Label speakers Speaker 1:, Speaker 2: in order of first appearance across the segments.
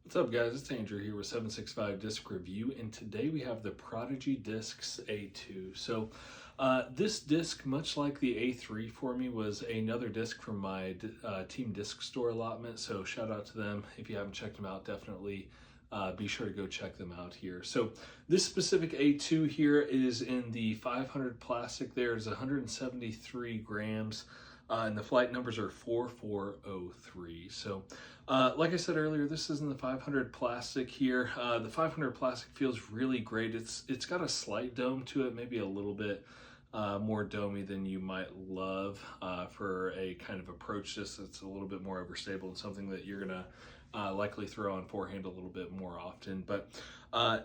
Speaker 1: What's up, guys? It's Andrew here with 765 Disc Review, and today we have the Prodigy Discs A2. This disc, much like the A3 for me, was another disc from my Team Disc Store allotment, so shout out to them. If you haven't checked them out, definitely be sure to go check them out here. So this specific A2 here is in the 500 plastic. There's 173 grams. And the flight numbers are 4403. So, like I said earlier, this is in the 500 plastic here. The 500 plastic feels really great. It's got a slight dome to it, maybe a little bit more domey than you might love for a kind of approach disc that's a little bit more overstable and something that you're gonna likely throw on forehand a little bit more often. But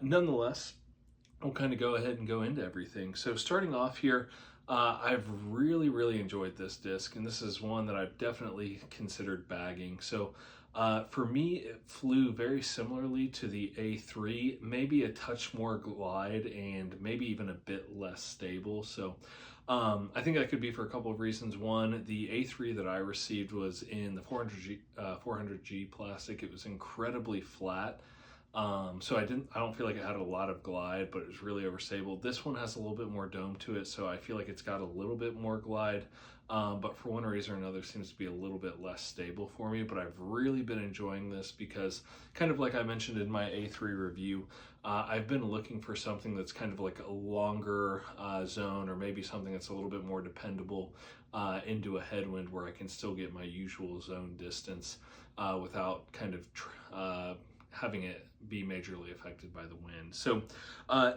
Speaker 1: nonetheless, we'll kind of go ahead and go into everything. So starting off here, I've really enjoyed this disc, and this is one that I've definitely considered bagging. So for me, it flew very similarly to the A3, maybe a touch more glide and maybe even a bit less stable. So I think that could be for a couple of reasons. One, the A3 that I received was in the 400G plastic. It was incredibly flat. So I don't feel like it had a lot of glide, but it was really overstable. This one has a little bit more dome to it, so I feel like it's got a little bit more glide, but for one reason or another seems to be a little bit less stable for me. But I've really been enjoying this because, kind of like I mentioned in my A3 review, I've been looking for something that's kind of like a longer zone, or maybe something that's a little bit more dependable into a headwind where I can still get my usual zone distance without kind of having it be majorly affected by the wind. So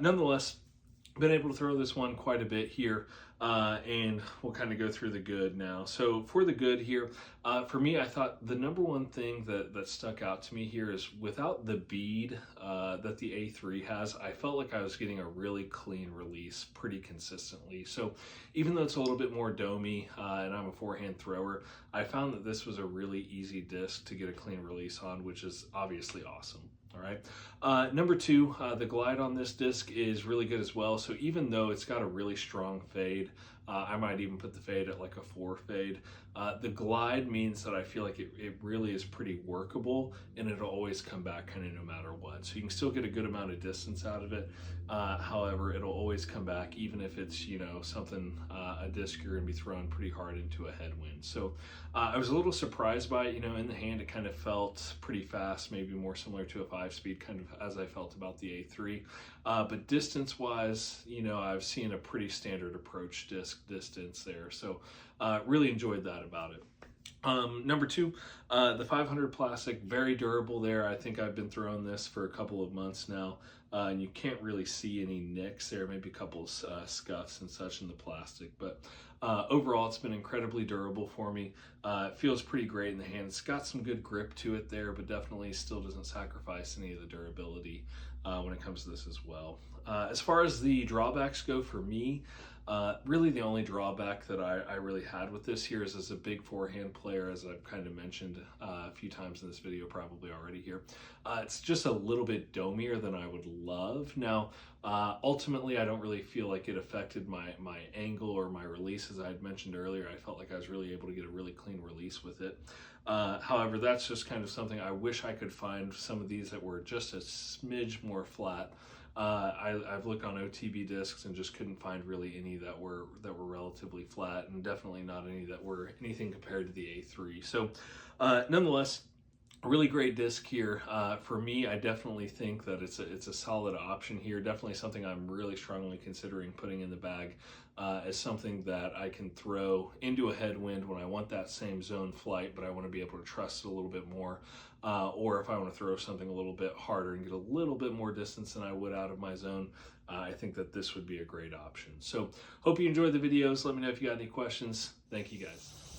Speaker 1: nonetheless, been able to throw this one quite a bit here, and we'll kind of go through the good now. So for the good here, for me, I thought the number one thing that stuck out to me here is without the bead that the A3 has, I felt like I was getting a really clean release pretty consistently. So even though it's a little bit more domey and I'm a forehand thrower, I found that this was a really easy disc to get a clean release on, which is obviously awesome. All right. Number two, the glide on this disc is really good as well. So even though it's got a really strong fade, I might even put the fade at like a 4 fade. The glide means that I feel like it really is pretty workable, and it'll always come back kind of no matter what. So you can still get a good amount of distance out of it. However, it'll always come back, even if it's, something, a disc you're gonna be throwing pretty hard into a headwind. So I was a little surprised by it. In the hand, it kind of felt pretty fast, maybe more similar to a 5-speed, kind of as I felt about the A3. But distance-wise, I've seen a pretty standard approach disc distance there. So really enjoyed that about it. Number two, the 500 plastic, very durable there. I think I've been throwing this for a couple of months now, and you can't really see any nicks there, maybe a couple of scuffs and such in the plastic, but overall it's been incredibly durable for me. It feels pretty great in the hand. It's got some good grip to it there, but definitely still doesn't sacrifice any of the durability when it comes to this as well. As far as the drawbacks go for me, really the only drawback that I really had with this here is, as a big forehand player, as I've kind of mentioned a few times in this video probably already here, it's just a little bit domier than I would love. Now, ultimately, I don't really feel like it affected my angle or my release. As I had mentioned earlier, I felt like I was really able to get a really clean release with it. However, that's just kind of something I wish I could find some of these that were just a smidge more flat. I've looked on OTB discs and just couldn't find really any that were relatively flat, and definitely not any that were anything compared to the A3. So nonetheless, a really great disc here. For me, I definitely think that it's a solid option here. Definitely something I'm really strongly considering putting in the bag as something that I can throw into a headwind when I want that same zone flight, but I want to be able to trust it a little bit more. Or if I want to throw something a little bit harder and get a little bit more distance than I would out of my zone, I think that this would be a great option. So hope you enjoyed the videos. Let me know if you got any questions. Thank you, guys.